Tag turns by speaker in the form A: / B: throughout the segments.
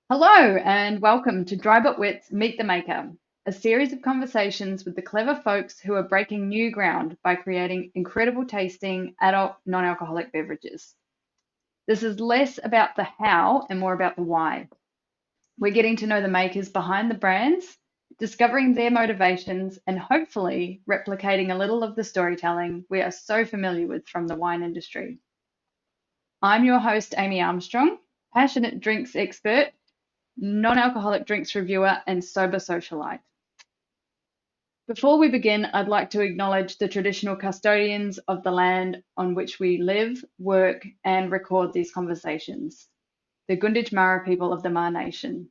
A: Hello and welcome to Dry But Wet's Meet the Maker, a series of conversations with the clever folks who are breaking new ground by creating incredible tasting adult non-alcoholic beverages. This is less about the how and more about the why. We're getting to know the makers behind the brands, discovering their motivations, and hopefully replicating a little of the storytelling we are so familiar with from the wine industry. I'm your host, Amy Armstrong, passionate drinks expert, non-alcoholic drinks reviewer, and sober socialite. Before we begin, I'd like to acknowledge the traditional custodians of the land on which we live, work, and record these conversations, the Gunditjmara people of the Maar Nation.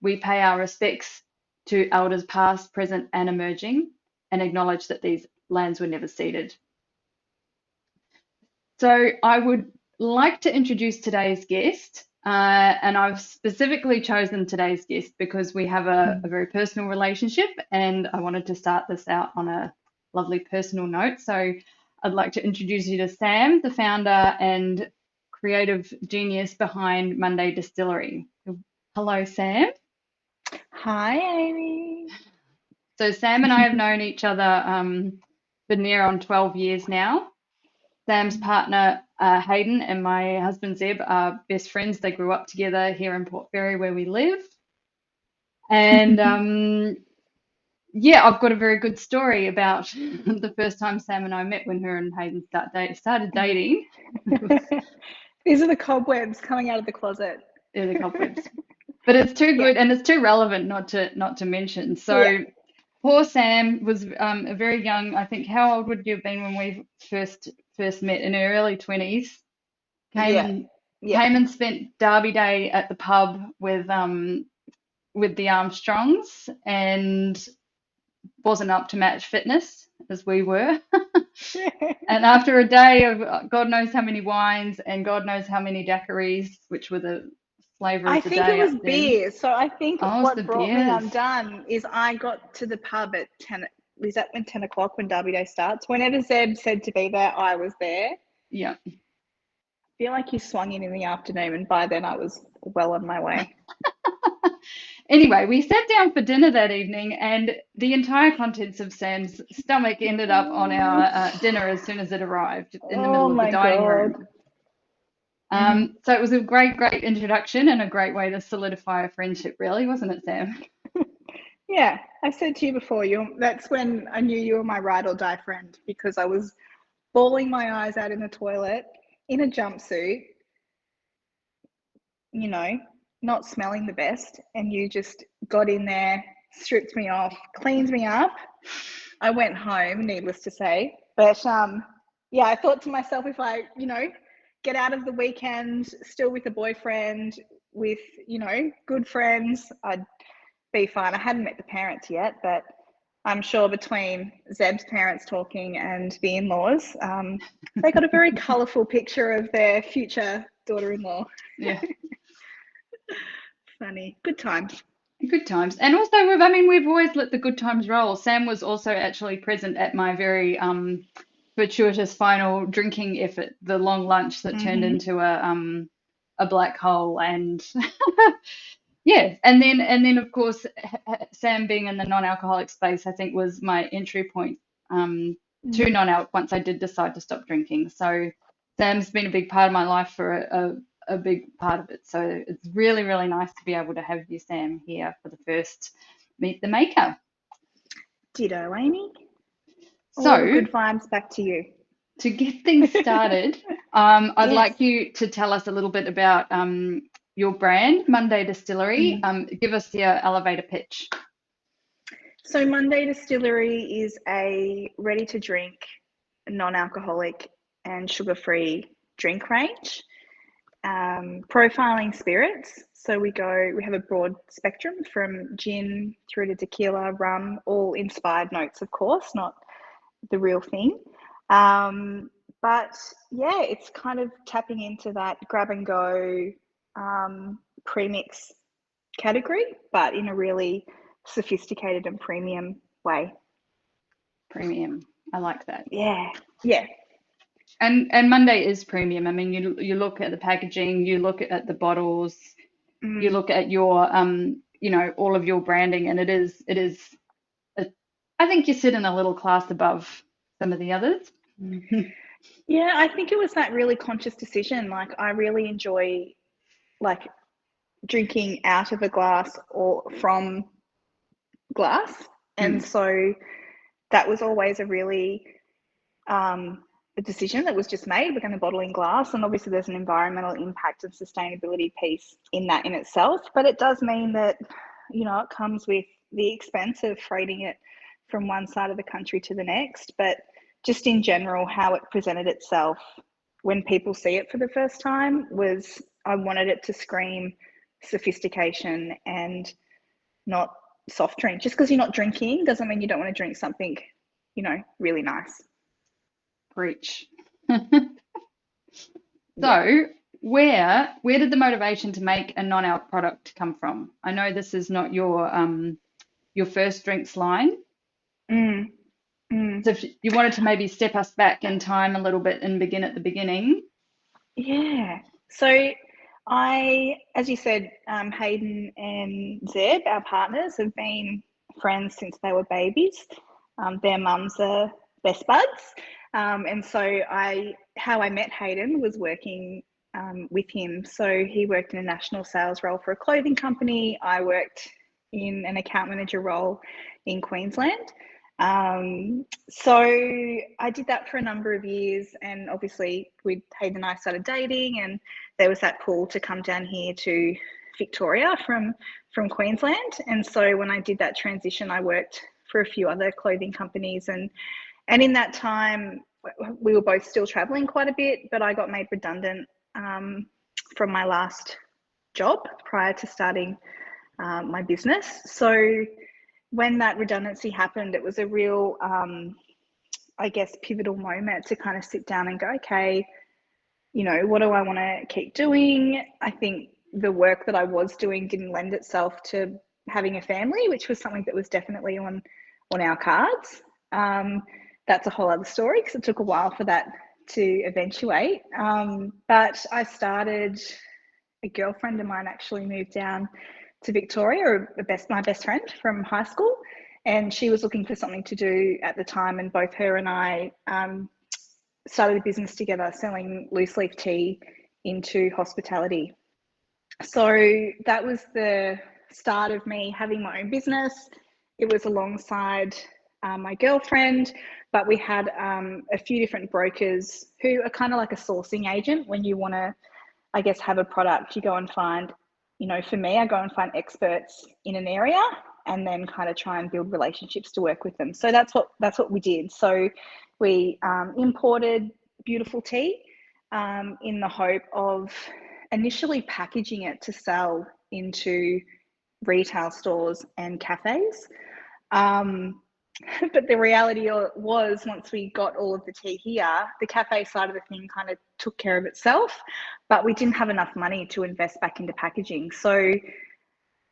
A: We pay our respects to elders past, present, and emerging, and acknowledge that these lands were never ceded. So I would like to introduce today's guest, and I've specifically chosen today's guest because we have a very personal relationship, and I wanted to start this out on a lovely personal note. So I'd like to introduce you to Sam, the founder and creative genius behind Monday Distillery. Hello, Sam.
B: Hi, Amy.
A: So Sam and I have known each other for near on 12 years now. Sam's partner, Hayden, and my husband, Zeb, are best friends. They grew up together here in Port Fairy, where we live. And yeah, I've got a very good story about the first time Sam and I met when her and Hayden started dating.
B: These are the cobwebs coming out of the closet.
A: They're the cobwebs. But it's too
B: Yeah,
A: good and it's too relevant not to mention.
B: yeah,
A: So poor Sam was a very young, I think, how old would you have been when we first met? In her early 20s. Came
B: yeah,
A: and
B: yeah.
A: came and spent Derby Day at the pub with the Armstrongs and wasn't up to match fitness as we were. And after a day of God knows how many wines and God knows how many daiquiris, which were the flavour
B: I
A: of the
B: think it
A: day
B: was
A: up then.
B: beer. So I think
A: Oh, it was the
B: what brought me
A: beers.
B: undone is I got to the pub at 10. Is that when 10 o'clock when Derby Day starts? Whenever Zeb said to be there, I was there.
A: Yeah.
B: I feel like he swung in the afternoon, and by then I was well on my way.
A: Anyway, we sat down for dinner that evening, and the entire contents of Sam's stomach ended up on our dinner as soon as it arrived in the
B: Oh
A: middle of the
B: my
A: dining
B: God.
A: room.
B: Hmm.
A: So it was a great introduction and a great way to solidify a friendship, really, wasn't it, Sam?
B: Yeah, I said to you before, that's when I knew you were my ride or die friend because I was bawling my eyes out in the toilet in a jumpsuit, you know, not smelling the best, and you just got in there, stripped me off, cleaned me up. I went home, needless to say, but yeah, I thought to myself, if I, get out of the weekend still with a boyfriend, with good friends, I'd be fine. I hadn't met the parents yet, but I'm sure between Zeb's parents talking and the in-laws, they got a very colourful picture of their future daughter-in-law.
A: Yeah,
B: Funny, good times.
A: good times. And also, we've always let the good times roll. Sam was also actually present at my very fortuitous final drinking effort, the long lunch that turned
B: Mm-hmm.
A: into a black hole, and yeah, and then of course Sam being in the non-alcoholic space, I think was my entry point to non-alc once I did decide to stop drinking. So Sam's been a big part of my life for a big part of it. So it's really nice to be able to have you, Sam, here for the first Meet the Maker.
B: Ditto, Amy. All the
A: So
B: good vibes back to you.
A: to get things started, I'd
B: Yes.
A: like you to tell us a little bit about your brand, Monday Distillery.
B: Mm.
A: Give us your elevator pitch.
B: So Monday Distillery is a ready-to-drink, non-alcoholic and sugar-free drink range. Profiling spirits. So we have a broad spectrum from gin through to tequila, rum, all inspired notes, of course, not the real thing. But yeah, it's kind of tapping into that grab and go premix category, but in a really sophisticated and premium way.
A: Premium. I like that.
B: Yeah, yeah,
A: And Monday is premium. I mean, you look at the packaging, you look at the bottles. you look at your, all of your branding, and I think you sit in a little class above some of the others.
B: Yeah, I think it was that really conscious decision. Like, I really enjoy like drinking out of a glass or from glass. And so that was always a really a decision that was just made. We're going to bottle in glass, and obviously there's an environmental impact and sustainability piece in that in itself, but it does mean that, it comes with the expense of freighting it from one side of the country to the next. But just in general, how it presented itself when people see it for the first time was, I wanted it to scream sophistication and not soft drink. Just because you're not drinking doesn't mean you don't want to drink something, really nice.
A: Preach. So where did the motivation to make a non-alc product come from? I know this is not your first drinks line. So if you wanted to maybe step us back in time a little bit and begin at the beginning.
B: Yeah. So as you said, Hayden and Zeb, our partners, have been friends since they were babies. Their mums are best buds. And so how I met Hayden was working with him. So he worked in a national sales role for a clothing company. I worked in an account manager role in Queensland. So I did that for a number of years, and obviously Hayden and I started dating, and there was that pull to come down here to Victoria from Queensland. And so when I did that transition, I worked for a few other clothing companies, and in that time we were both still traveling quite a bit, but I got made redundant from my last job prior to starting my business. So when that redundancy happened, it was a real, pivotal moment to kind of sit down and go, okay, what do I want to keep doing? I think the work that I was doing didn't lend itself to having a family, which was something that was definitely on our cards. That's a whole other story because it took a while for that to eventuate. But a girlfriend of mine actually moved down to Victoria, my best friend from high school, and she was looking for something to do at the time, and both her and I started a business together selling loose leaf tea into hospitality. So that was the start of me having my own business. It was alongside my girlfriend, but we had a few different brokers who are kind of like a sourcing agent. When you want to, have a product, you go and find, for me, I go and find experts in an area and then kind of try and build relationships to work with them. So that's what we did. So we imported beautiful tea in the hope of initially packaging it to sell into retail stores and cafes. But the reality was, once we got all of the tea here, the cafe side of the thing kind of took care of itself, but we didn't have enough money to invest back into packaging. So,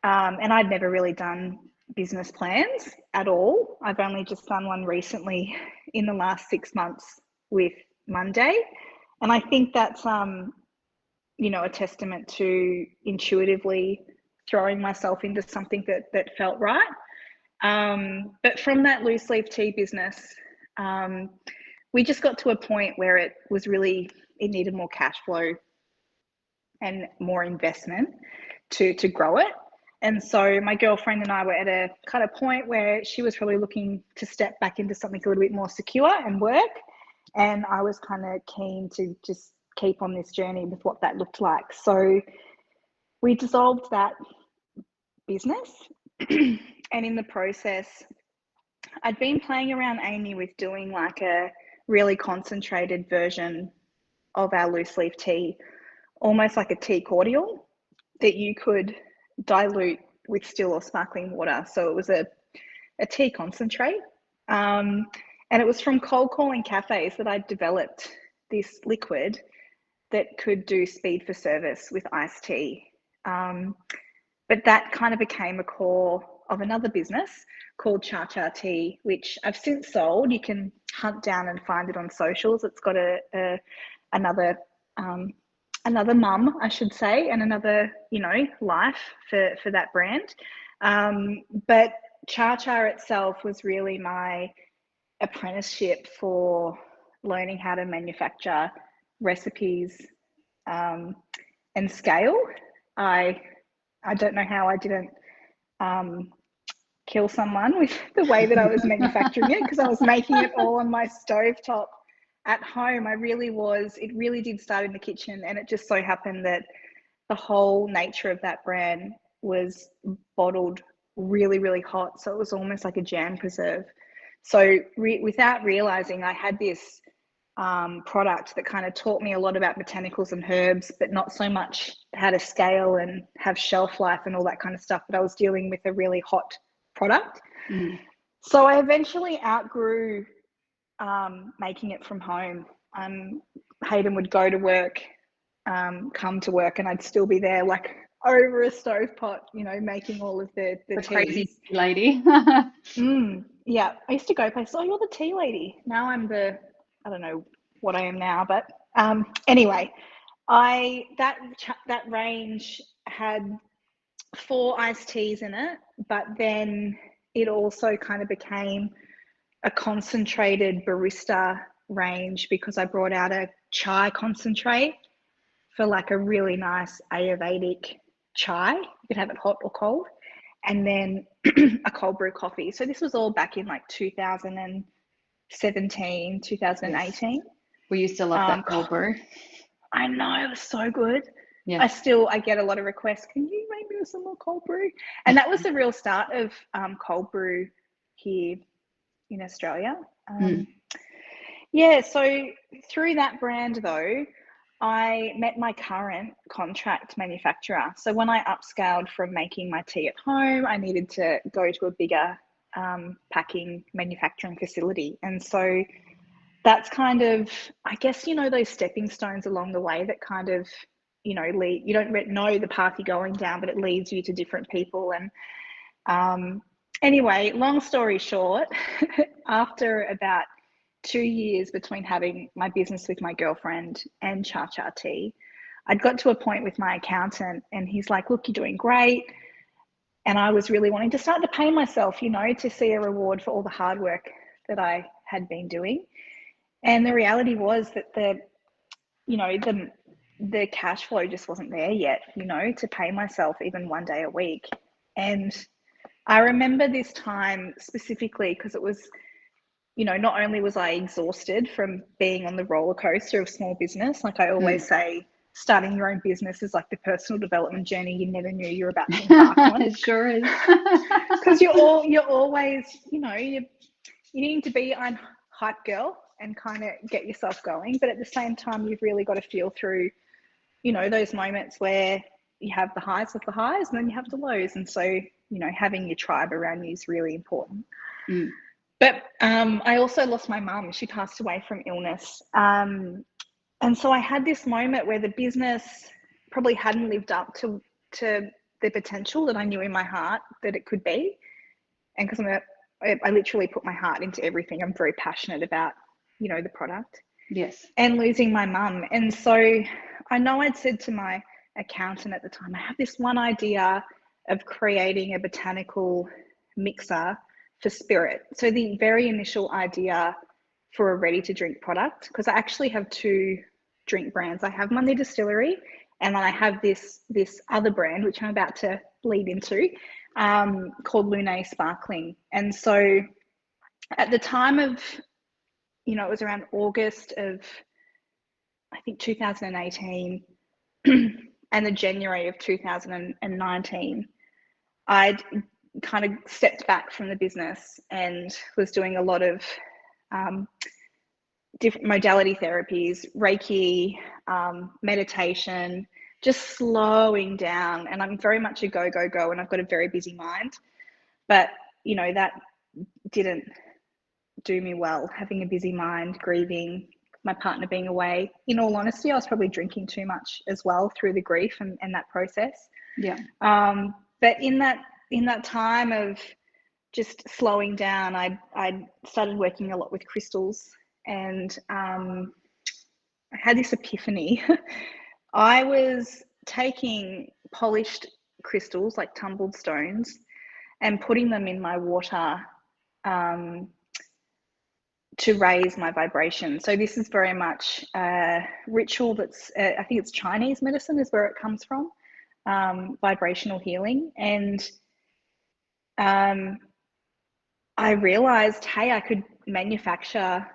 B: and I'd never really done business plans at all. I've only just done one recently in the last 6 months with 1Monday. And I think that's, a testament to intuitively throwing myself into something that felt right. But from that loose leaf tea business, we just got to a point where it needed more cash flow and more investment to grow it. And so my girlfriend and I were at a kind of point where she was probably looking to step back into something a little bit more secure and work. And I was kind of keen to just keep on this journey with what that looked like. So we dissolved that business. And in the process, I'd been playing around, Amy, with doing like a really concentrated version of our loose leaf tea, almost like a tea cordial that you could dilute with still or sparkling water. So it was a tea concentrate. And it was from cold calling cafes that I developed this liquid that could do speed for service with iced tea. But that kind of became a core of another business called Cha Cha Tea, which I've since sold. You can hunt down and find it on socials. It's got another another mum, I should say, and another, life for that brand. But Cha Cha itself was really my apprenticeship for learning how to manufacture recipes and scale. I don't know how I didn't kill someone with the way that I was manufacturing it, because I was making it all on my stovetop at home. It really did start in the kitchen, and it just so happened that the whole nature of that brand was bottled really, really hot. So it was almost like a jam preserve. So without realizing, I had this product that kind of taught me a lot about botanicals and herbs, but not so much how to scale and have shelf life and all that kind of stuff. But I was dealing with a really hot product.
A: Mm.
B: So I eventually outgrew making it from home. Hayden would go to work, come to work, and I'd still be there like over a stovepat, making all of the
A: crazy
B: teas.
A: lady.
B: Yeah, I used to go places. Oh, you're the tea lady. Now I'm I don't know what I am now, but anyway, that range had 4 iced teas in it, but then it also kind of became a concentrated barista range, because I brought out a chai concentrate for like a really nice Ayurvedic chai. You could have it hot or cold. And then a cold brew coffee. So this was all back in like 2017, 2018.
A: Yes. We used to love that cold brew.
B: I know, it was so good.
A: Yeah.
B: I get a lot of requests. Can you make me some more cold brew? And that was the real start of cold brew here in Australia. Yeah, so through that brand though, I met my current contract manufacturer. So when I upscaled from making my tea at home, I needed to go to a bigger packing manufacturing facility. And so that's kind of, I guess, those stepping stones along the way that kind of, lead, you don't know the path you're going down, but it leads you to different people. And anyway, long story short, after about 2 years between having my business with my girlfriend and Cha Cha Tea, I'd got to a point with my accountant, and he's like, look, you're doing great. And I was really wanting to start to pay myself, to see a reward for all the hard work that I had been doing. And the reality was that the cash flow just wasn't there yet, to pay myself even 1 day a week. And I remember this time specifically because it was, not only was I exhausted from being on the roller coaster of small business, like I always say, starting your own business is like the personal development journey you never knew you were about to embark on.
A: It sure is.
B: Because you're always, you need to be a hype girl and kind of get yourself going. But at the same time, you've really got to feel through, those moments where you have the highs of the highs and then you have the lows. And so, having your tribe around you is really important. But I also lost my mum. She passed away from illness. And so I had this moment where the business probably hadn't lived up to the potential that I knew in my heart that it could be. And because I literally put my heart into everything. I'm very passionate about, the product.
A: Yes.
B: And losing my mum. And so I know I'd said to my accountant at the time, I have this one idea of creating a botanical mixer for spirit. So the very initial idea for a ready to drink product, because I actually have 2 drink brands. I have 1Monday Distillery, and then I have this other brand, which I'm about to lead into, called Lunae Sparkling. And so at the time of, it was around August of, I think, 2018 and the January of 2019, I'd kind of stepped back from the business and was doing a lot of different modality therapies, Reiki, meditation, just slowing down. And I'm very much a go, go, go, and I've got a very busy mind. But, that didn't do me well, having a busy mind, grieving, my partner being away. In all honesty, I was probably drinking too much as well through the grief and that process.
A: Yeah.
B: But in that time of just slowing down, I started working a lot with crystals, and I had this epiphany I was taking polished crystals, like tumbled stones, and putting them in my water to raise my vibration. So this is very much a ritual that's, I think it's Chinese medicine is where it comes from, vibrational healing. And I realized, hey, I could manufacture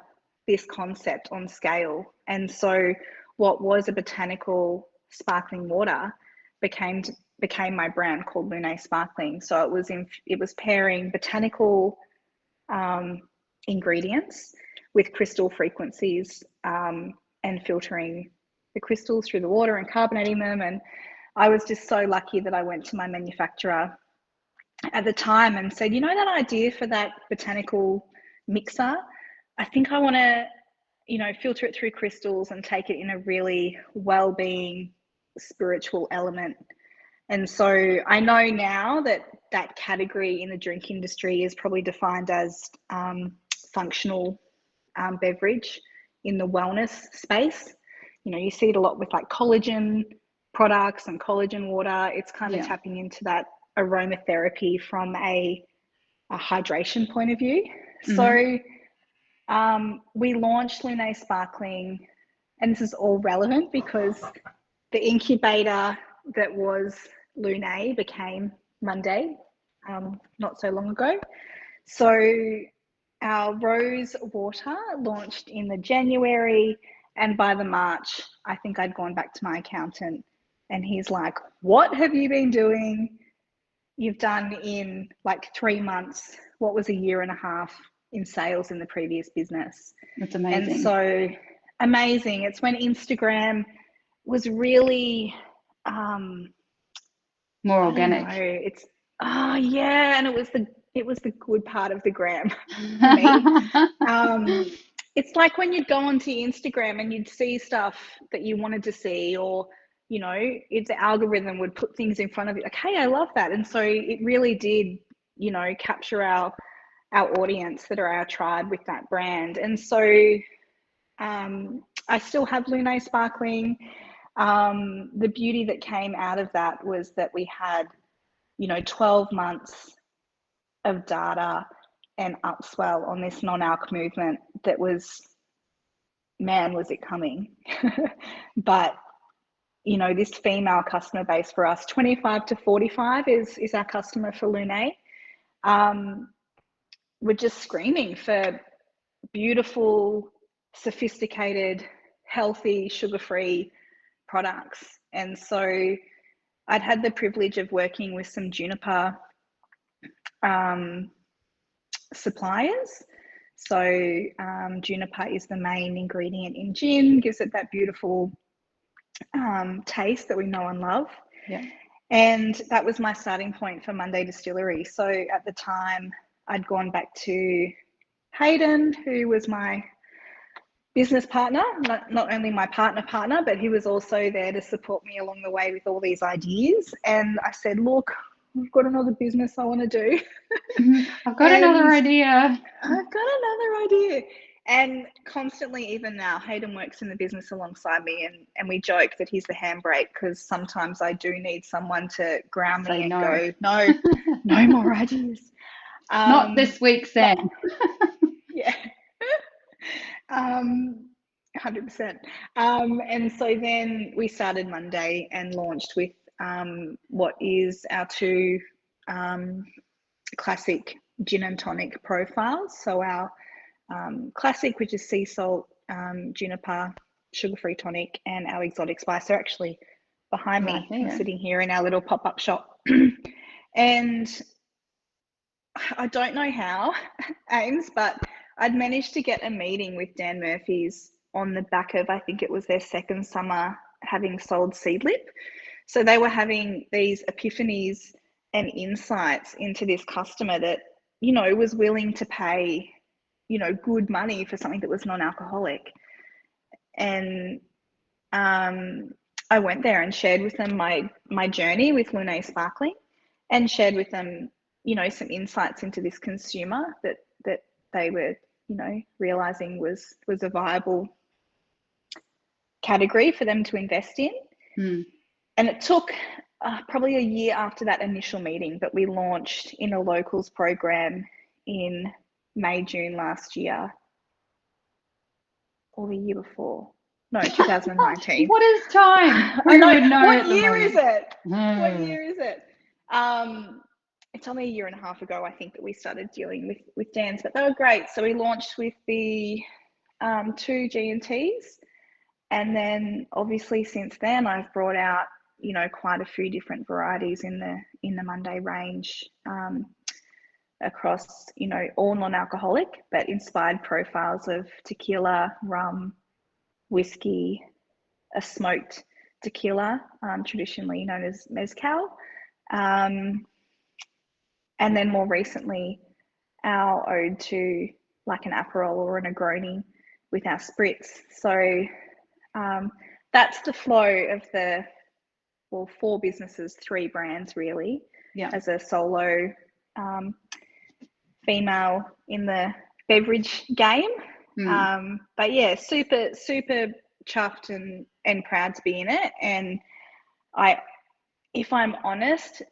B: this concept on scale. And so what was a botanical sparkling water became my brand called Lunae Sparkling. So it was pairing botanical ingredients with crystal frequencies and filtering the crystals through the water and carbonating them. And I was just so lucky that I went to my manufacturer at the time and said, you know, that idea for that botanical mixer, I think I want to, you know, filter it through crystals and take it in a really well-being spiritual element. And so I know now that that category in the drink industry is probably defined as functional beverage in the wellness space. You know, you see it a lot with like collagen products and collagen water. It's kind of tapping into that aromatherapy from a hydration point of view. So we launched Lunae Sparkling, and this is all relevant because the incubator that was Lunae became Monday not so long ago. So our rose water launched in the January, and by the March, I think I'd gone back to my accountant and he's like, what have you been doing? You've done in like 3 months what was a year and a half in sales in the previous business.
A: That's amazing.
B: And so amazing. It's when Instagram was really
A: more organic.
B: It's and it was the good part of the gram for me. It's like when you'd go onto Instagram and you'd see stuff that you wanted to see, or you know, if the algorithm would put things in front of you, like, hey, I love that. And so it really did, you know, capture our audience that are our tribe with that brand. And so I still have Lunae Sparkling. The beauty that came out of that was that we had, you know, 12 months of data and upswell on this non-alc movement that was, man, was it coming. But you know, this female customer base for us, 25 to 45 is our customer for Lunae. We're just screaming for beautiful, sophisticated, healthy, sugar-free products. And so I'd had the privilege of working with some juniper suppliers. So juniper is the main ingredient in gin, gives it that beautiful taste that we know and love.
A: Yeah.
B: And that was my starting point for 1Monday Distillery. So at the time, I'd gone back to Hayden, who was my business partner, not only my partner, but he was also there to support me along the way with all these ideas. And I said, look, I've got another business I want to do.
A: I've got another idea.
B: And constantly, even now, Hayden works in the business alongside me, and we joke that he's the handbrake, because sometimes I do need someone to ground me and go, no more ideas.
A: Not this week, Sam.
B: Yeah. 100%. And so then we started 1Monday and launched with what is our two classic gin and tonic profiles. So our classic, which is sea salt, juniper, sugar-free tonic, and our exotic spice are actually behind me. I'm sitting here in our little pop-up shop. And I don't know how, Ames, but I'd managed to get a meeting with Dan Murphy's on the back of, I think it was their second summer having sold Seedlip. So they were having these epiphanies and insights into this customer that, you know, was willing to pay, you know, good money for something that was non-alcoholic. And I went there and shared with them my journey with Lunae Sparkling, and shared with them, you know, some insights into this consumer that they were, you know, realizing was a viable category for them to invest in.
A: Mm.
B: And it took probably a year after that initial meeting, but we launched in a locals program in May, June last year, or the year before. No, 2019.
A: What is time?
B: I
A: Who
B: know.
A: would know
B: What
A: at the
B: year is
A: moment?
B: it? What
A: Hmm.
B: year is it? Um, it's only a year and a half ago, I think, that we started dealing with Dan's, but they were great. So we launched with the two G&Ts, and then obviously since then I've brought out, you know, quite a few different varieties in the Monday range, across, you know, all non-alcoholic but inspired profiles of tequila, rum, whiskey, a smoked tequila, traditionally known as mezcal, um, and then more recently our ode to like an Aperol or a Negroni with our spritz. So that's the flow of the, well, four businesses, three brands really,
A: Yeah.
B: as a solo female in the beverage game.
A: Mm.
B: But yeah, super, super chuffed and proud to be in it. And I, if I'm honest,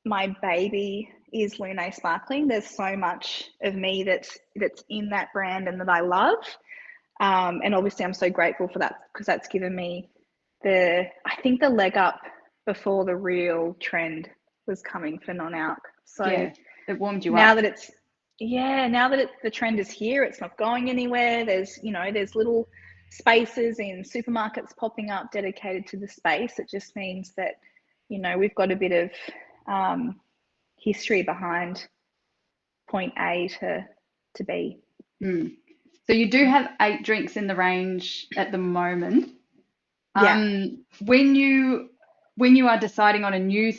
B: my baby is Lunae Sparkling. There's so much of me that's in that brand and that I love. And obviously I'm so grateful for that, because that's given me I think the leg up before the real trend was coming for non-alc. So
A: Yeah. It warmed you
B: now
A: up.
B: that it's, yeah, now that the trend is here, it's not going anywhere. There's, you know, there's little spaces in supermarkets popping up dedicated to the space. It just means that, you know, we've got a bit of history behind point A to B.
A: Mm. So you do have 8 drinks in the range at the moment.
B: Yeah,
A: When you are deciding on a new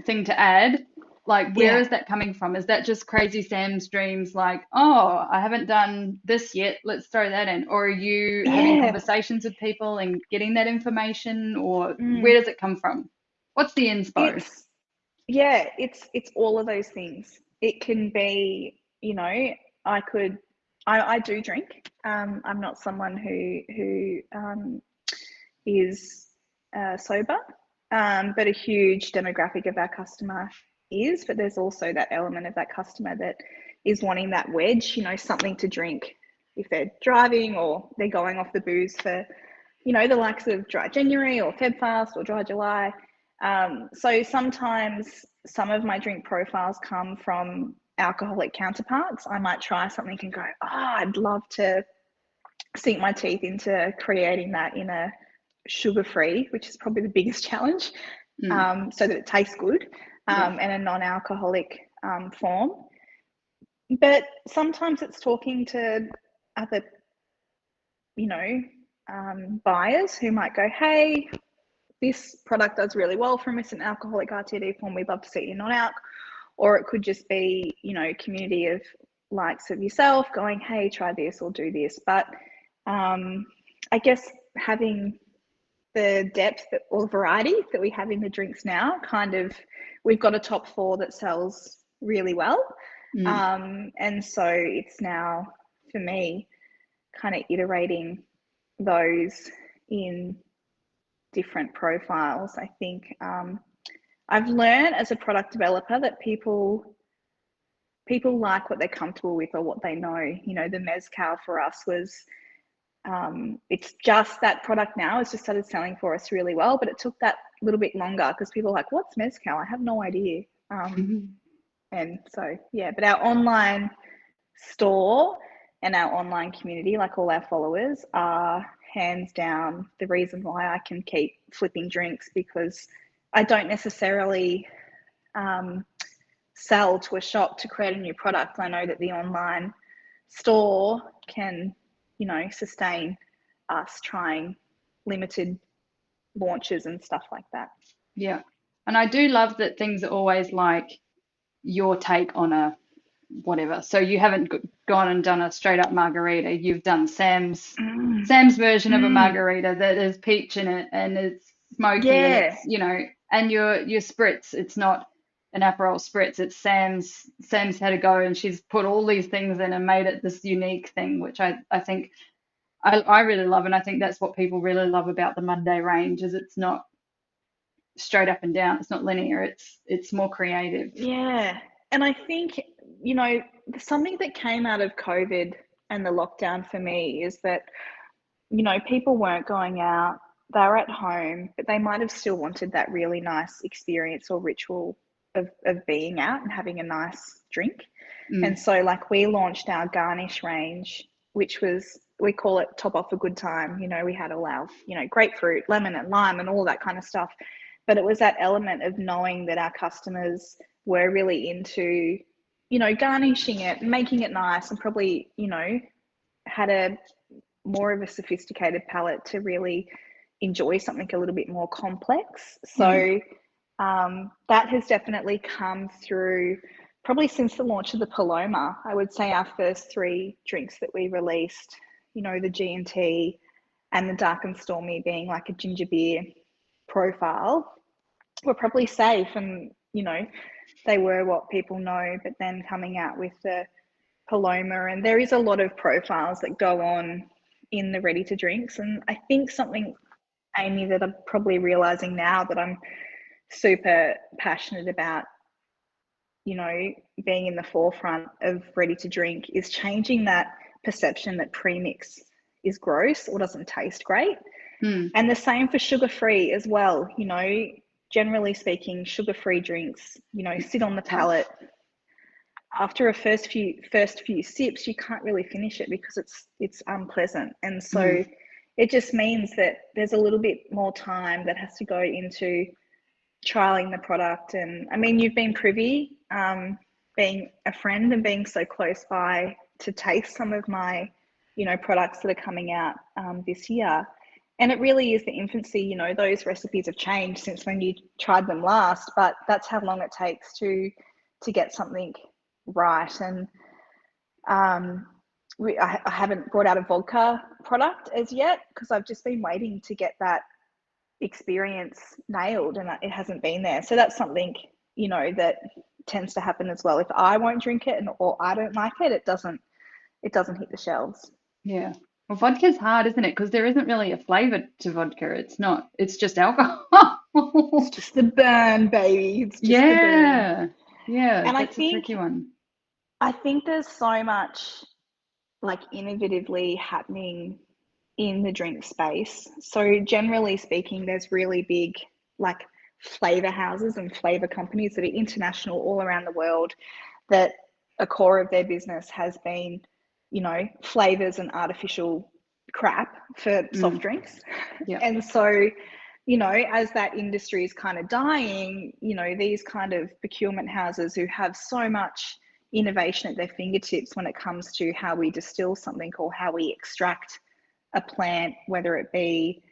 A: thing to add, like where
B: yeah,
A: is that coming from? Is that just crazy Sam's dreams, like, oh, I haven't done this yet, let's throw that in? Or are you having
B: yeah.
A: conversations with people and getting that information, or where
B: Mm.
A: does it come from? What's the inspo?
B: It's, yeah, it's all of those things. It can be, you know, I could, I do drink. I'm not someone who is sober, but a huge demographic of our customer is. But there's also that element of that customer that is wanting that wedge, you know, something to drink if they're driving or they're going off the booze for, you know, the likes of Dry January or Feb Fast or Dry July. So sometimes some of my drink profiles come from alcoholic counterparts. I might try something and go, oh, I'd love to sink my teeth into creating that in a sugar-free, which is probably the biggest challenge,
A: Mm,
B: so that it tastes good,
A: yeah.
B: and a non-alcoholic form. But sometimes it's talking to other, you know, buyers who might go, hey, this product does really well from us, an alcoholic RTD form, we'd love to see it in non-alc. Or it could just be, you know, community of likes of yourself going, hey, try this or do this. But I guess having the depth or variety that we have in the drinks now, kind of, we've got a top four that sells really well.
A: Mm,
B: And so it's now, for me, kind of iterating those in different profiles. I think I've learned as a product developer that people like what they're comfortable with or what they know. You know, the mezcal for us was, it's just that product now. It's just started selling for us really well, but it took that little bit longer because people are like, what's mezcal? I have no idea. And so, yeah, but our online store and our online community, like all our followers, are hands down the reason why I can keep flipping drinks, because I don't necessarily sell to a shop to create a new product. I know that the online store can, you know, sustain us trying limited launches and stuff like that.
A: yeah. And I do love that things are always like your take on a whatever. So you haven't gone and done a straight up margarita. You've done
B: Mm,
A: Sam's version of a
B: mm,
A: margarita that is peach in it and it's smoky and
B: yeah,
A: it's, you know, and your spritz, it's not an Aperol spritz. It's Sam's had a go and she's put all these things in and made it this unique thing, which I think I really love, and I think that's what people really love about the Monday range is it's not straight up and down. It's not linear. It's more creative.
B: Yeah. And I think, you know, something that came out of COVID and the lockdown for me is that, you know, people weren't going out, they were at home, but they might have still wanted that really nice experience or ritual of being out and having a nice drink. And so, like, we launched our garnish range, which was, we call it top off a good time. You know, we had all our, you know, grapefruit, lemon and lime and all that kind of stuff. But it was that element of knowing that our customers were really into, you know, garnishing it, making it nice, and probably, you know, had a more of a sophisticated palate to really enjoy something a little bit more complex. So that has definitely come through probably since the launch of the Paloma. I would say our first 3 drinks that we released, you know, the G&T and the Dark and Stormy being like a ginger beer profile, were probably safe, and, you know, they were what people know. But then coming out with the Paloma, and there is a lot of profiles that go on in the ready to drinks. And I think something, Amy, that I'm probably realizing now that I'm super passionate about, you know, being in the forefront of ready to drink, is changing that perception that premix is gross or doesn't taste great. And the same for sugar-free as well. You know, generally speaking, sugar-free drinks, you know, sit on the palate. After a first few sips, you can't really finish it because it's unpleasant. And so it just means that there's a little bit more time that has to go into trialing the product. And I mean, you've been privy, being a friend and being so close by, to taste some of my, you know, products that are coming out this year. And it really is the infancy. You know, those recipes have changed since when you tried them last, but that's how long it takes to get something right. And I haven't brought out a vodka product as yet because I've just been waiting to get that experience nailed, and it hasn't been there. So that's something, you know, that tends to happen as well. If I won't drink it or I don't like it, it doesn't hit the shelves.
A: Yeah. Well, vodka's hard, isn't it? Because there isn't really a flavour to vodka. It's just alcohol.
B: It's just the burn, baby. It's just the burn.
A: Yeah,
B: And
A: that's a tricky one.
B: I think there's so much like innovatively happening in the drink space. So generally speaking, there's really big like flavour houses and flavour companies that are international all around the world, that a core of their business has been, you know, flavours and artificial crap for soft drinks.
A: Yeah.
B: And so, you know, as that industry is kind of dying, you know, these kind of procurement houses who have so much innovation at their fingertips when it comes to how we distill something or how we extract a plant, whether it be,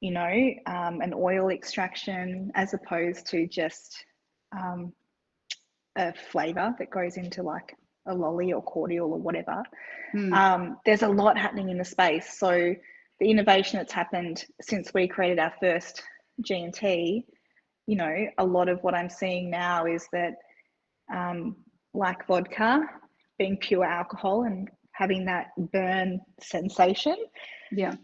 B: you know, an oil extraction as opposed to just a flavour that goes into like a lolly or cordial or whatever. There's a lot happening in the space. So the innovation that's happened since we created our first G&T, you know, a lot of what I'm seeing now is that like vodka being pure alcohol and having that burn sensation.
A: Yeah.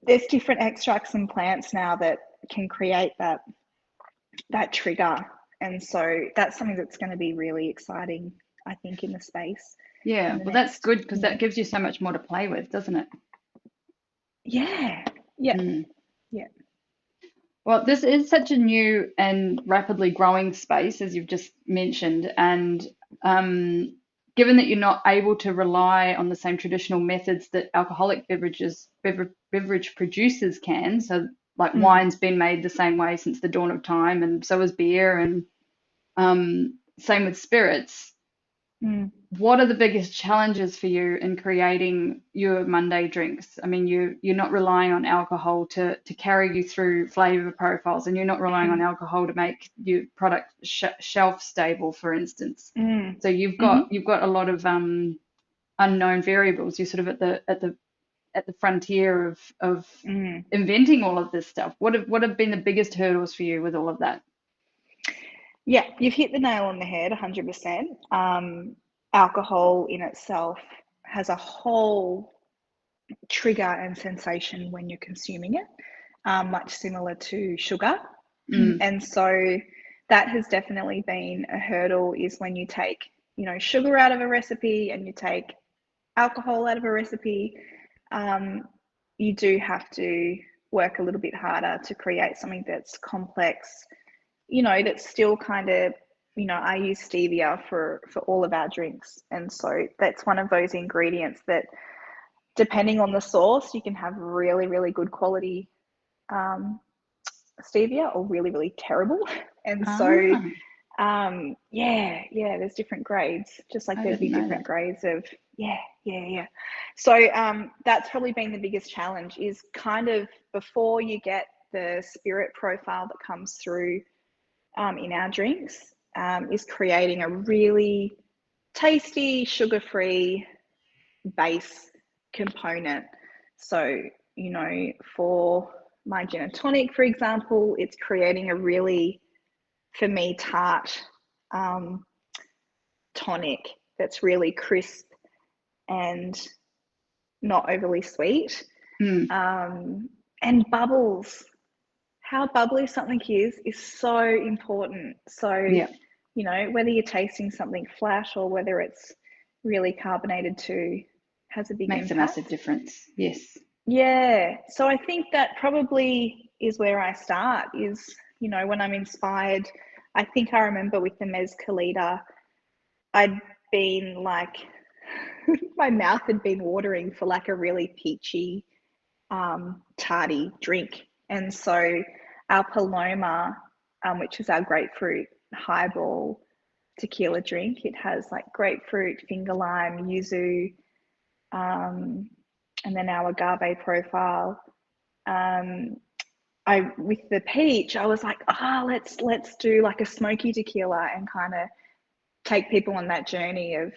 B: There's different extracts and plants now that can create that trigger. And so that's something that's going to be really exciting, I think, in the space.
A: Yeah. Well, that's good because that gives you so much more to play with, doesn't it?
B: Yeah. Yeah. Yeah.
A: Well, this is such a new and rapidly growing space, as you've just mentioned, and given that you're not able to rely on the same traditional methods that alcoholic beverage producers can, so like wine's been made the same way since the dawn of time, and so is beer, and same with spirits. What are the biggest challenges for you in creating your Monday drinks? I mean, you're not relying on alcohol to carry you through flavor profiles, and you're not relying on alcohol to make your product shelf stable, for instance. So you've got a lot of unknown variables. You're sort of at the frontier of inventing all of this stuff. What have been the biggest hurdles for you with all of that?
B: Yeah, you've hit the nail on the head, 100%. Alcohol in itself has a whole trigger and sensation when you're consuming it, much similar to sugar. And so that has definitely been a hurdle, is when you take, sugar out of a recipe and you take alcohol out of a recipe, you do have to work a little bit harder to create something that's complex, that's still kind of, I use stevia for all of our drinks. And so that's one of those ingredients that, depending on the source, you can have really, really good quality stevia or really, really terrible. And so, there's different grades, just like there'd be different grades of, So that's probably been the biggest challenge, is kind of before you get the spirit profile that comes through in our drinks, is creating a really tasty, sugar-free base component. So, for my gin and tonic, for example, it's creating a really, for me, tart tonic that's really crisp and not overly sweet. And bubbles. How bubbly something is so important. So, whether you're tasting something flat or whether it's really carbonated too, has a big impact.
A: Makes a massive difference. Yes.
B: Yeah. So I think that probably is where I start, is, when I'm inspired. I think I remember with the mezcalita, I'd been like, my mouth had been watering for like a really peachy, tarty drink. And so our Paloma, which is our grapefruit highball tequila drink, it has like grapefruit, finger lime, yuzu, and then our agave profile. With the peach, I was like, let's do like a smoky tequila and kind of take people on that journey of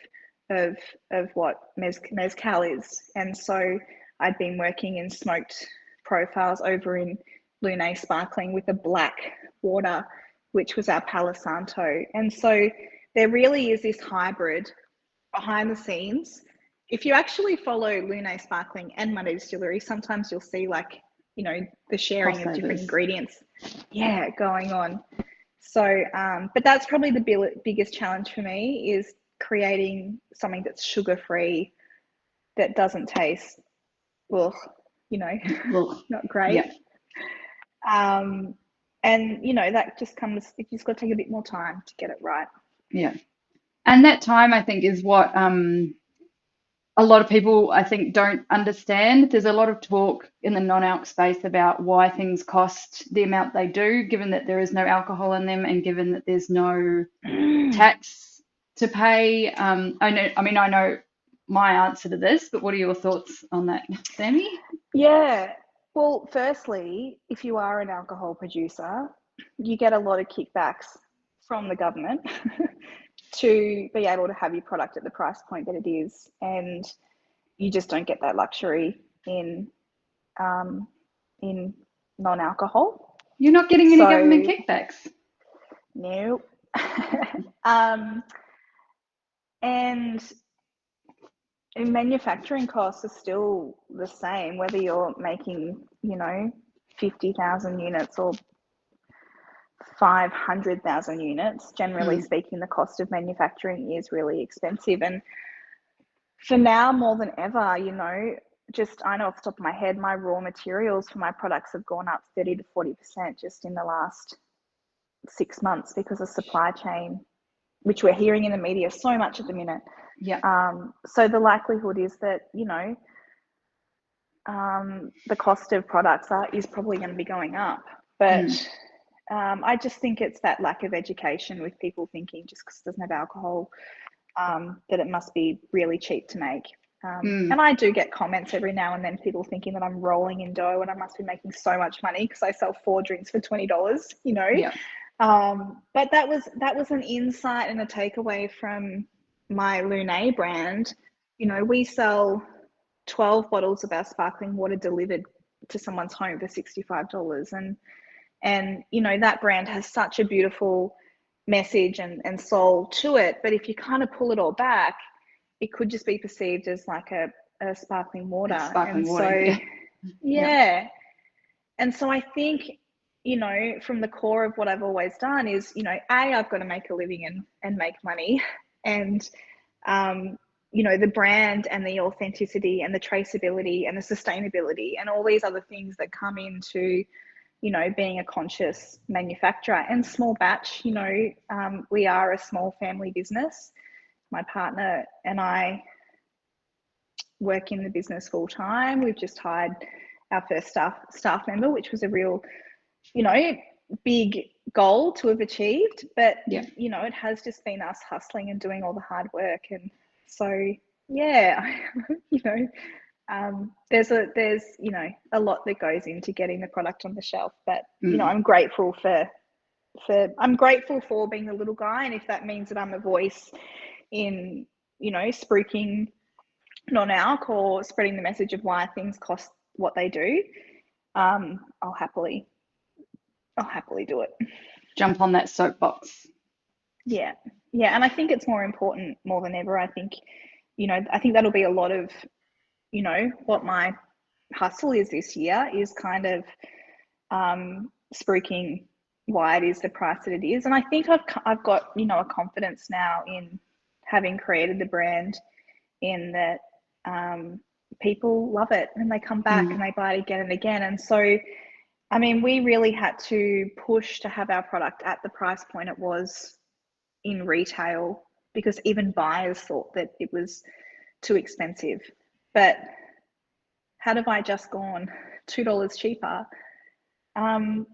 B: what mezcal is. And so I'd been working in smoked profiles over in Lunae Sparkling with a black water, which was our Palo Santo. And so there really is this hybrid behind the scenes. If you actually follow Lunae Sparkling and 1Monday Distillery, sometimes you'll see like, the sharing of different ingredients, going on. So, but that's probably the biggest challenge for me, is creating something that's sugar-free, that doesn't taste, not great.
A: Yeah.
B: And, that just comes, you just got to take a bit more time to get it right.
A: Yeah. And that time, I think, is what a lot of people, I think, don't understand. There's a lot of talk in the non-alc space about why things cost the amount they do, given that there is no alcohol in them and given that there's no tax to pay. I know my answer to this, but what are your thoughts on that, Sammy?
B: Yeah. Well, firstly, if you are an alcohol producer, you get a lot of kickbacks from the government to be able to have your product at the price point that it is, and you just don't get that luxury in non-alcohol.
A: You're not getting any government kickbacks.
B: No. And manufacturing costs are still the same, whether you're making, 50,000 units or 500,000 units. Generally speaking, the cost of manufacturing is really expensive. And for now, more than ever, just, I know off the top of my head, my raw materials for my products have gone up 30 to 40% just in the last 6 months because of supply chain, which we're hearing in the media so much at the minute.
A: Yeah.
B: So the likelihood is that, the cost of products is probably going to be going up. But I just think it's that lack of education with people thinking just because it doesn't have alcohol, that it must be really cheap to make. And I do get comments every now and then, people thinking that I'm rolling in dough and I must be making so much money because I sell 4 drinks for $20,
A: Yeah.
B: But that was an insight and a takeaway from my Lunae brand. We sell 12 bottles of our sparkling water delivered to someone's home for $65. And that brand has such a beautiful message and soul to it. But if you kind of pull it all back, it could just be perceived as like a sparkling water.
A: Yeah.
B: And so I think you know, from the core of what I've always done is, you know, I've got to make a living and make money. And, you know, the brand and the authenticity and the traceability and the sustainability and all these other things that come into, you know, being a conscious manufacturer and small batch. You know, we are a small family business. My partner and I work in the business full time. We've just hired our first staff member, which was a real, you know, big goal to have achieved. But, you know, it has just been us hustling and doing all the hard work. And so, yeah, you know, there's you know, a lot that goes into getting the product on the shelf. But, you know, I'm grateful for being the little guy. And if that means that I'm a voice in, you know, spruiking non-alc or spreading the message of why things cost what they do, I'll happily do it.
A: Jump on that soapbox.
B: Yeah. And I think it's more important more than ever. I think, you know, I think that'll be a lot of, you know, what my hustle is this year is kind of spruiking why it is the price that it is. And I think I've got, you know, a confidence now in having created the brand, in that people love it and they come back and they buy it again and again. And so, I mean, we really had to push to have our product at the price point it was in retail, because even buyers thought that it was too expensive. But had I just gone $2 cheaper, you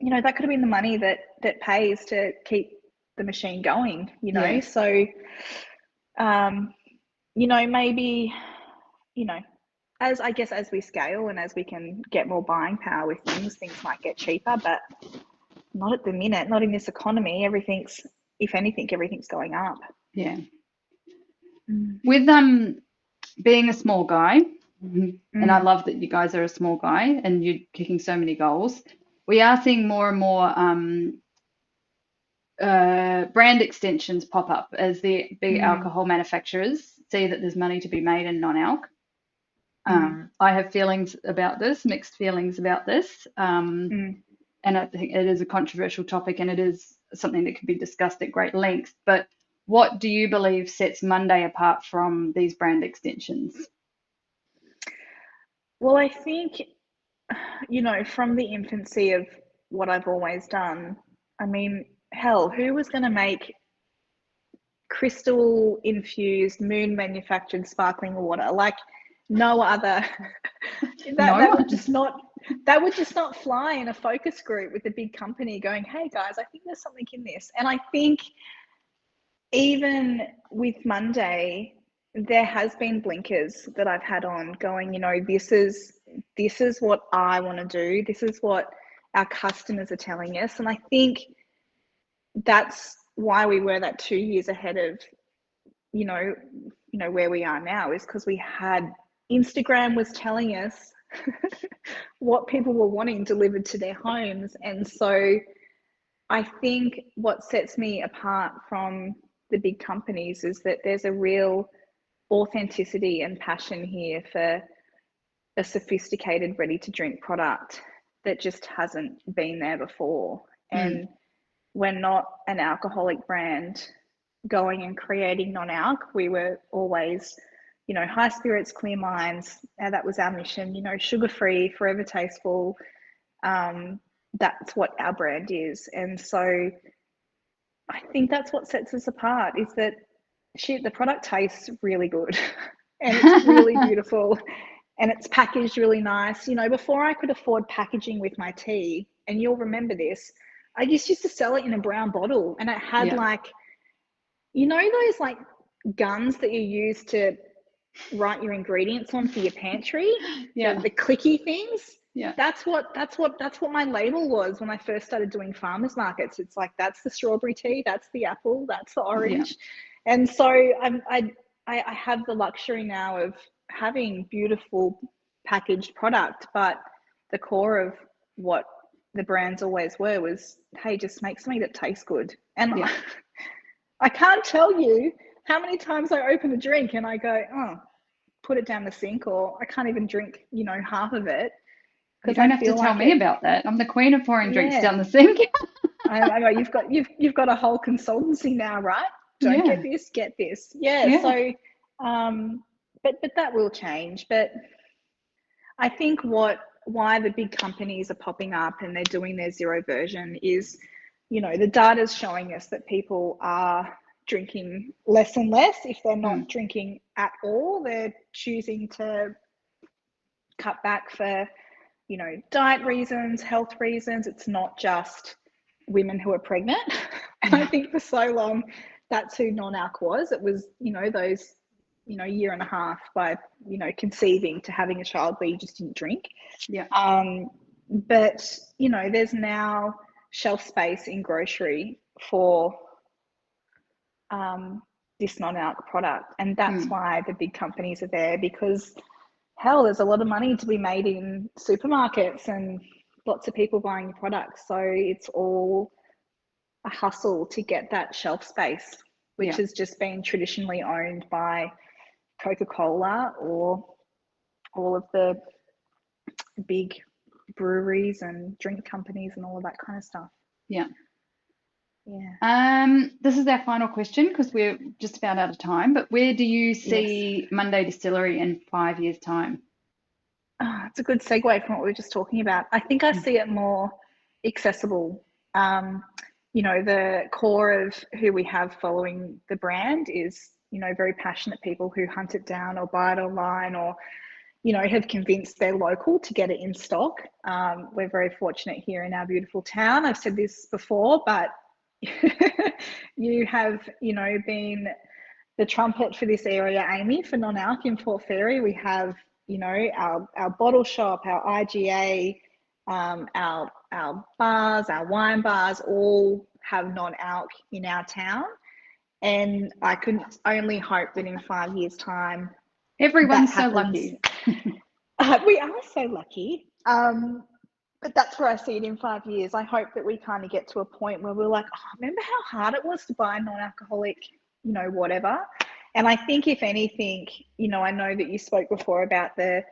B: know, that could have been the money that pays to keep the machine going, you know. Yeah. So, you know, maybe, you know, as we scale and as we can get more buying power with things might get cheaper, but not at the minute, not in this economy. If anything, everything's going up.
A: Yeah. With being a small guy, and I love that you guys are a small guy and you're kicking so many goals, we are seeing more and more brand extensions pop up as the big alcohol manufacturers see that there's money to be made in non-alc. I have feelings about this, mixed feelings about this. And I think it is a controversial topic and it is something that can be discussed at great length. But what do you believe sets 1Monday apart from these brand extensions?
B: Well, I think, you know, from the infancy of what I've always done, I mean, hell, who was going to make crystal infused, moon manufactured sparkling water? Like, no other. that would just not fly in a focus group with a big company going, hey guys, I think there's something in this. And I think even with 1Monday, there has been blinkers that I've had on going, you know, this is what I want to do. This is what our customers are telling us. And I think that's why we were that 2 years ahead of, you know, where we are now, is because we had Instagram was telling us what people were wanting delivered to their homes. And so I think what sets me apart from the big companies is that there's a real authenticity and passion here for a sophisticated, ready to drink product that just hasn't been there before. And we're not an alcoholic brand going and creating non-alc. We were always, you know, high spirits, clear minds. That was our mission, you know, sugar-free, forever tasteful. That's what our brand is. And so I think that's what sets us apart, is that the product tastes really good and it's really beautiful and it's packaged really nice. You know, before I could afford packaging with my tea, and you'll remember this, I used to sell it in a brown bottle, and it had like, you know, those like guns that you use to write your ingredients on for your pantry, the clicky things. That's what my label was when I first started doing farmers markets. It's like, that's the strawberry tea, that's the apple, that's the orange. And so I have the luxury now of having beautiful packaged product, but the core of what the brands always were was, hey, just make something that tastes good. And I can't tell you how many times I open a drink and I go, oh, put it down the sink, or I can't even drink, you know, half of it.
A: You
B: because
A: don't
B: I
A: have to
B: feel
A: tell
B: like
A: me
B: it.
A: about that. I'm the queen of pouring drinks
B: Yeah,
A: down the sink.
B: I know you've got a whole consultancy now, right? Don't get
A: Yeah,
B: this, get this. Yeah.
A: yeah.
B: So, but that will change. But I think why the big companies are popping up and they're doing their zero version is, the data's showing us that people are drinking less and less. If they're
A: Mm,
B: not drinking at all, they're choosing to cut back for, diet reasons, health reasons. It's not just women who are pregnant. And I
A: yeah,
B: think for so long, that's who non-alc was. It was, those, year and a half by, conceiving to having a child where you just didn't drink.
A: yeah,
B: But, there's now shelf space in grocery for this non-alc product. And that's
A: mm,
B: why the big companies are there, because hell, there's a lot of money to be made in supermarkets and lots of people buying your products. So it's all a hustle to get that shelf space, which
A: yeah.
B: has just been traditionally owned by Coca-Cola or all of the big breweries and drink companies and all of that kind of stuff.
A: Yeah.
B: Yeah.
A: This is our final question because we're just about out of time, but where do you
B: Yes.
A: see Monday Distillery in 5 years' time?
B: It's a good segue from what we were just talking about. I think I
A: Mm,
B: see it more accessible. Um, the core of who we have following the brand is, very passionate people who hunt it down or buy it online or, have convinced their local to get it in stock. We're very fortunate here in our beautiful town. I've said this before, but you have, been the trumpet for this area, Amy, for non-alc in Port Fairy. We have, our bottle shop, our IGA, our bars, our wine bars, all have non-alc in our town. And I can only hope that in 5 years' time that
A: Everyone's so
B: happens.
A: lucky.
B: We are so lucky. But that's where I see it in 5 years. I hope that we kind of get to a point where we're like, oh, remember how hard it was to buy non-alcoholic, whatever. And I think if anything, I know that you spoke before about the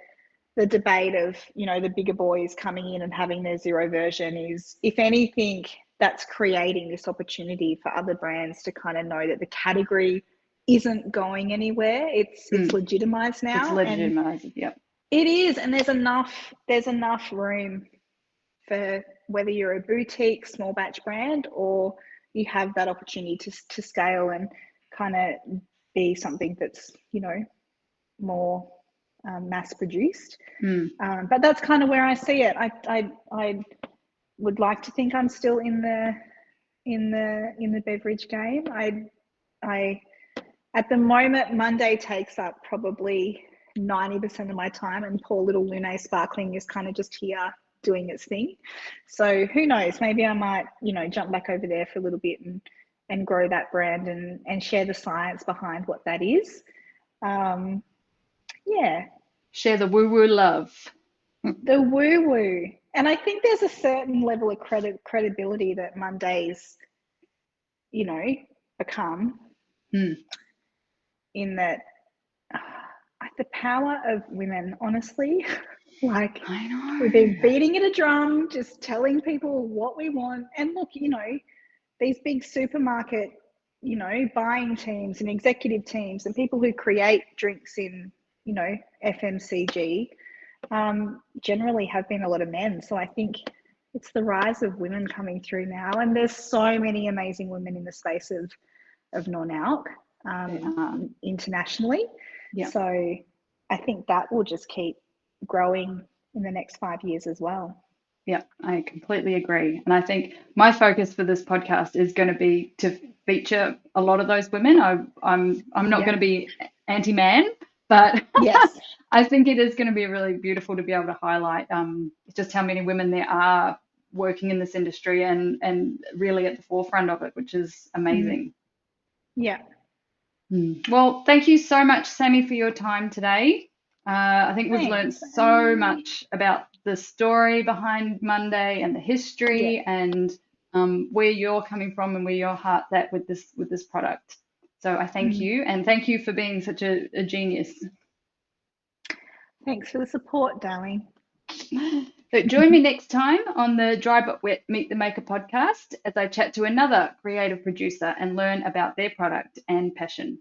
B: debate of, the bigger boys coming in and having their zero version is, if anything, that's creating this opportunity for other brands to kind of know that the category isn't going anywhere. It's
A: Mm,
B: legitimized
A: it's
B: now, and
A: legitimized. Yep.
B: it is, and there's enough room for whether you're a boutique small batch brand or you have that opportunity to scale and kind of be something that's more mass produced.
A: Mm,
B: But that's kind of where I see it. I would like to think I'm still in the beverage game. I at the moment, Monday takes up probably 90% of my time, and poor little Lunae Sparkling is kind of just here doing its thing. So who knows? Maybe I might, jump back over there for a little bit and grow that brand and share the science behind what that is. Um, yeah,
A: share the woo-woo love.
B: the woo woo. And I think there's a certain level of credibility that Mondays, you know, become
A: Mm,
B: in that the power of women, honestly, like
A: I
B: we've been
A: know.
B: beating it a drum, just telling people what we want. And look, these big supermarket, buying teams and executive teams and people who create drinks in, FMCG, generally have been a lot of men. So I think it's the rise of women coming through now. And there's so many amazing women in the space of non-alc
A: They are.
B: internationally.
A: Yeah.
B: So I think that will just keep growing in the next 5 years as well.
A: Yeah, I completely agree. And I think my focus for this podcast is going to be to feature a lot of those women. I'm not
B: Yeah.
A: going to be anti-man, but
B: Yes.
A: I think it is going to be really beautiful to be able to highlight just how many women there are working in this industry and really at the forefront of it, which is
B: Mm.
A: amazing.
B: Yeah.
A: Well, thank you so much, Sammy, for your time today. I think we've learned
B: Thanks,
A: so
B: Amy.
A: much about the story behind Monday and the
B: Yeah.
A: history and where you're coming from and where your heart's at with this product. So I thank
B: Mm.
A: you, and thank you for being such a genius.
B: Thanks for the support, darling.
A: So join me next time on the Dry But Wet Meet the Maker podcast as I chat to another creative producer and learn about their product and passion.